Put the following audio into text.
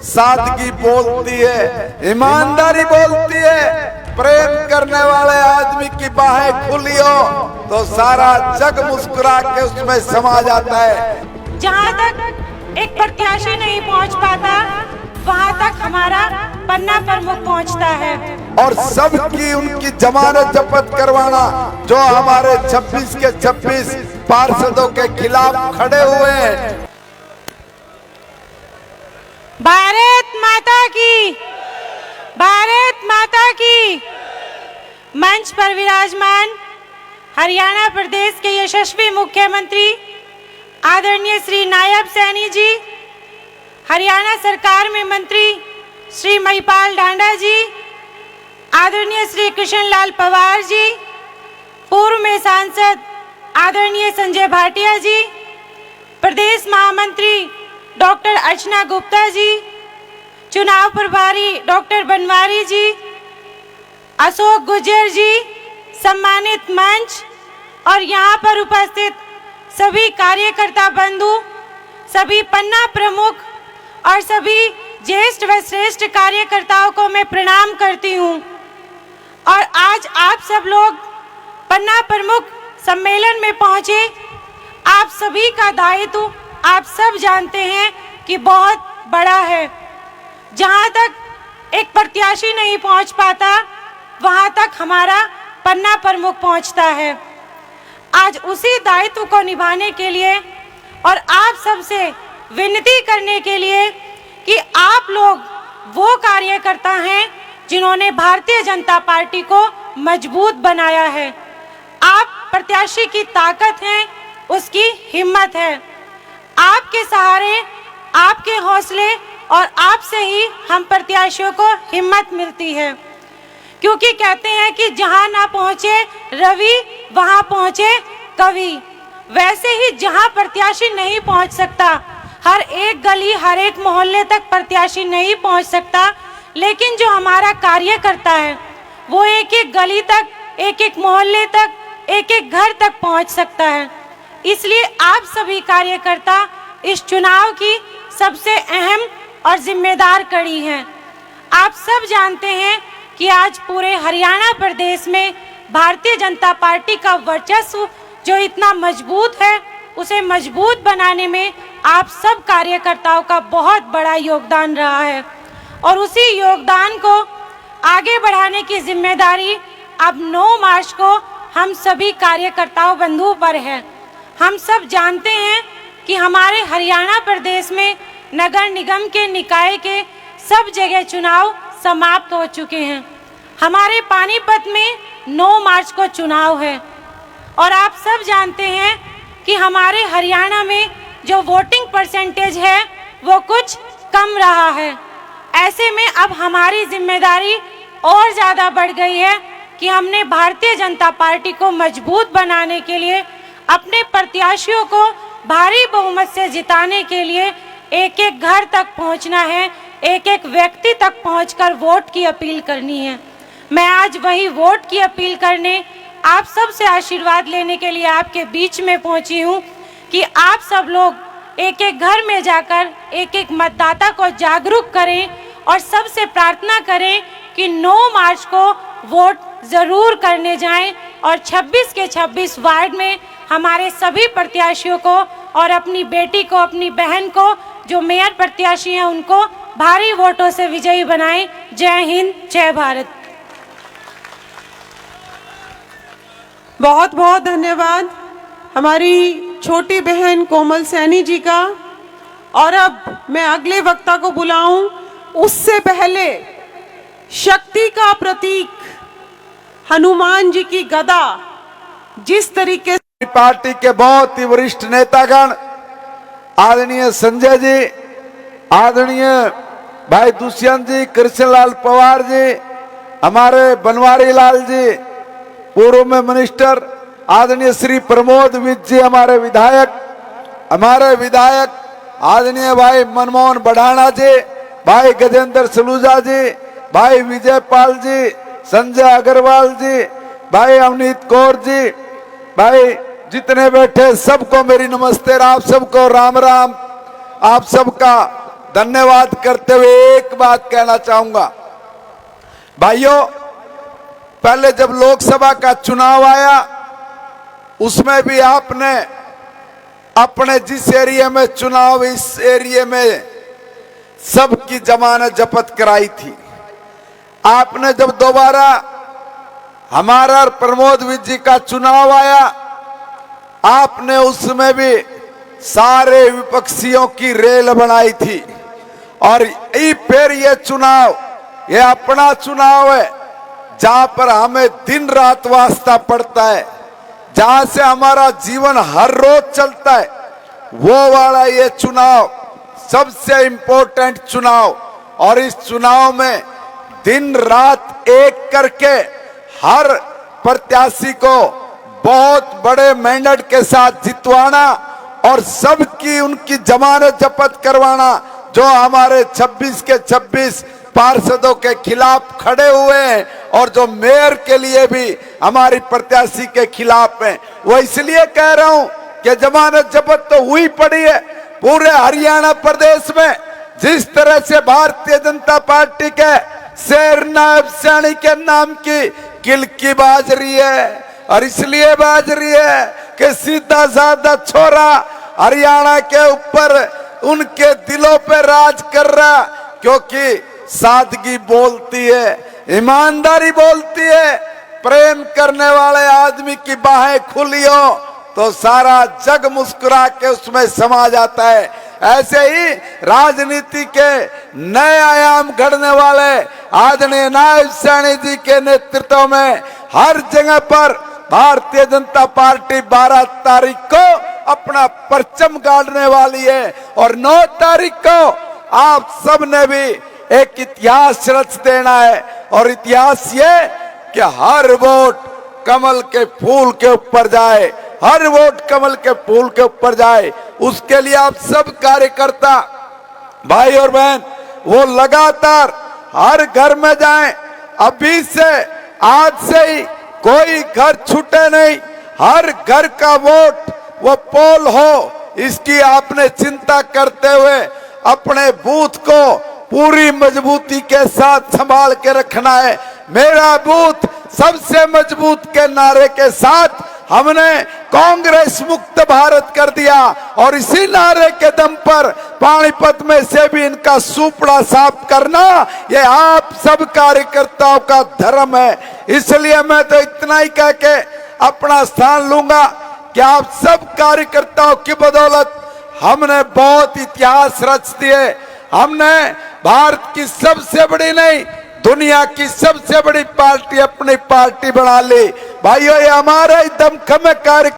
सादगी बोलती है, ईमानदारी बोलती है। प्रेम करने वाले आदमी की बाहें खुली हो तो सारा जग मुस्कुरा के उसमें समा जाता है। जहाँ तक एक प्रत्याशी नहीं पहुँच पाता, वहाँ तक हमारा पन्ना प्रमुख पहुँचता है। और सबकी उनकी जमानत जब्त करवाना, जो हमारे 26 के 26 पार्षदों के खिलाफ खड़े हुए हैं। भारत माता की, भारत माता की। मंच पर विराजमान हरियाणा प्रदेश के यशस्वी मुख्यमंत्री आदरणीय श्री नायब सैनी जी, हरियाणा सरकार में मंत्री श्री महिपाल ढांडा जी, आदरणीय श्री कृष्ण लाल पवार जी, पूर्व में सांसद आदरणीय संजय भाटिया जी, प्रदेश महामंत्री डॉक्टर अर्चना गुप्ता जी, चुनाव प्रभारी डॉक्टर बनवारी जी, अशोक गुर्जर जी, सम्मानित मंच और यहाँ पर उपस्थित सभी कार्यकर्ता बंधु, सभी पन्ना प्रमुख और सभी ज्येष्ठ व श्रेष्ठ कार्यकर्ताओं को मैं प्रणाम करती हूँ। और आज आप सब लोग पन्ना प्रमुख सम्मेलन में पहुँचे। आप सभी का दायित्व आप सब जानते हैं कि बहुत बड़ा है। जहाँ तक एक प्रत्याशी नहीं पहुँच पाता, वहाँ तक हमारा पन्ना प्रमुख पहुँचता है। आज उसी दायित्व को निभाने के लिए और आप सबसे विनती करने के लिए कि आप लोग वो कार्यकर्ता हैं जिन्होंने भारतीय जनता पार्टी को मजबूत बनाया है। आप प्रत्याशी की ताकत हैं, उसकी हिम्मत है। आपके सहारे, आपके हौसले और आपसे ही हम प्रत्याशियों को हिम्मत मिलती है। क्योंकि कहते हैं कि जहां ना पहुंचे रवि, वहां पहुंचे कवि। वैसे ही जहां प्रत्याशी नहीं पहुंच सकता, हर एक गली, हर एक मोहल्ले तक प्रत्याशी नहीं पहुंच सकता, लेकिन जो हमारा कार्यकर्ता है वो एक एक गली तक, एक एक मोहल्ले तक, एक एक घर तक पहुंच सकता है। इसलिए आप सभी कार्यकर्ता इस चुनाव की सबसे अहम और जिम्मेदार कड़ी हैं। आप सब जानते हैं कि आज पूरे हरियाणा प्रदेश में भारतीय जनता पार्टी का वर्चस्व जो इतना मजबूत है, उसे मजबूत बनाने में आप सब कार्यकर्ताओं का बहुत बड़ा योगदान रहा है। और उसी योगदान को आगे बढ़ाने की जिम्मेदारी अब 9 मार्च को हम सभी कार्यकर्ताओं बंधुओं पर है। हम सब जानते हैं कि हमारे हरियाणा प्रदेश में नगर निगम के निकाय के सब जगह चुनाव समाप्त हो चुके हैं। हमारे पानीपत में 9 मार्च को चुनाव है और आप सब जानते हैं कि हमारे हरियाणा में जो वोटिंग परसेंटेज है वो कुछ कम रहा है। ऐसे में अब हमारी जिम्मेदारी और ज़्यादा बढ़ गई है कि हमने भारतीय जनता पार्टी को मजबूत बनाने के लिए, अपने प्रत्याशियों को भारी बहुमत से जिताने के लिए एक एक घर तक पहुंचना है, एक एक व्यक्ति तक पहुंचकर वोट की अपील करनी है। मैं आज वही वोट की अपील करने, आप सब से आशीर्वाद लेने के लिए आपके बीच में पहुंची हूं कि आप सब लोग एक एक घर में जाकर एक एक मतदाता को जागरूक करें और सबसे प्रार्थना करें कि 9 मार्च को वोट ज़रूर करने जाएं और 26 के 26 वार्ड में हमारे सभी प्रत्याशियों को और अपनी बेटी को, अपनी बहन को, जो मेयर प्रत्याशी हैं, उनको भारी वोटों से विजयी बनाएं। जय हिंद, जय भारत। बहुत बहुत धन्यवाद हमारी छोटी बहन कोमल सैनी जी का। और अब मैं अगले वक्ता को बुलाऊं, उससे पहले शक्ति का प्रतीक हनुमान जी की गदा, जिस तरीके से पार्टी के बहुत ही वरिष्ठ नेतागण आदरणीय संजय जी, आदरणीय भाई दुष्यंत जी, कृष्णलाल पवार जी, हमारे बनवारी लाल जी, पूर्व में मिनिस्टर आदरणीय श्री प्रमोद विज जी, हमारे विधायक आदरणीय भाई मनमोहन बढ़ाना जी, भाई गजेंद्र सलूजा जी, भाई विजय पाल जी, संजय अग्रवाल जी, भाई अवनीत कौर जी, भाई जितने बैठे सबको मेरी नमस्ते। आप सबको राम राम। आप सबका धन्यवाद करते हुए एक बात कहना चाहूंगा। भाइयों, पहले जब लोकसभा का चुनाव आया उसमें भी आपने अपने जिस एरिया में चुनाव, इस एरिया में सबकी जमानत जब्त कराई थी। आपने जब दोबारा हमारा प्रमोद विज जी का चुनाव आया, आपने उसमें भी सारे विपक्षियों की रेल बनाई थी। और फिर ये चुनाव, ये अपना चुनाव है जहां पर हमें दिन रात वास्ता पड़ता है, जहां से हमारा जीवन हर रोज चलता है, वो वाला ये चुनाव सबसे इंपॉर्टेंट चुनाव। और इस चुनाव में दिन रात एक करके हर प्रत्याशी को बहुत बड़े मैंडेट के साथ जितवाना और सबकी उनकी जमानत जब्त करवाना। जो हमारे 26 के 26 पार्षदों के खिलाफ खड़े हुए हैं और जो मेयर के लिए भी हमारी प्रत्याशी के खिलाफ हैं, वो इसलिए कह रहा हूं कि जमानत जब्त तो हुई पड़ी है पूरे हरियाणा प्रदेश में। जिस तरह से भारतीय जनता पार्टी के शेर नायब सैनी के नाम की किलकी बाज रही है, और इसलिए बाज रही है कि सीधा साधा छोरा हरियाणा के ऊपर उनके दिलों पे राज कर रहा, क्योंकि सादगी बोलती है, ईमानदारी बोलती है। प्रेम करने वाले आदमी की बाहें खुली हो तो सारा जग मुस्कुरा के उसमें समा जाता है। ऐसे ही राजनीति के नए आयाम गढ़ने वाले आदरणीय नायब सैनी जी के नेतृत्व में हर जगह पर भारतीय जनता पार्टी 12 तारीख को अपना परचम गाड़ने वाली है। और 9 तारीख को आप सब ने भी एक इतिहास रच देना है, और इतिहास ये कि हर वोट कमल के फूल के ऊपर जाए, हर वोट कमल के फूल के ऊपर जाए। उसके लिए आप सब कार्यकर्ता भाई और बहन वो लगातार हर घर में जाएं। अभी से, आज से ही कोई घर छूटे नहीं, हर घर का वोट वो पोल हो, इसकी आपने चिंता करते हुए अपने बूथ को पूरी मजबूती के साथ संभाल के रखना है। मेरा बूथ सबसे मजबूत के नारे के साथ हमने कांग्रेस मुक्त भारत कर दिया, और इसी नारे के दम पर पानीपत में से भी इनका सुपड़ा साफ करना ये आप सब कार्यकर्ताओं का धर्म है। इसलिए मैं तो इतना ही कह के अपना स्थान लूंगा कि आप सब कार्यकर्ताओं की बदौलत हमने बहुत इतिहास रच दिए। हमने भारत की सबसे बड़ी नहीं, दुनिया की सबसे बड़ी पार्टी अपनी पार्टी बना ली। भाइयों, ये हमारा ही दमखम कार्य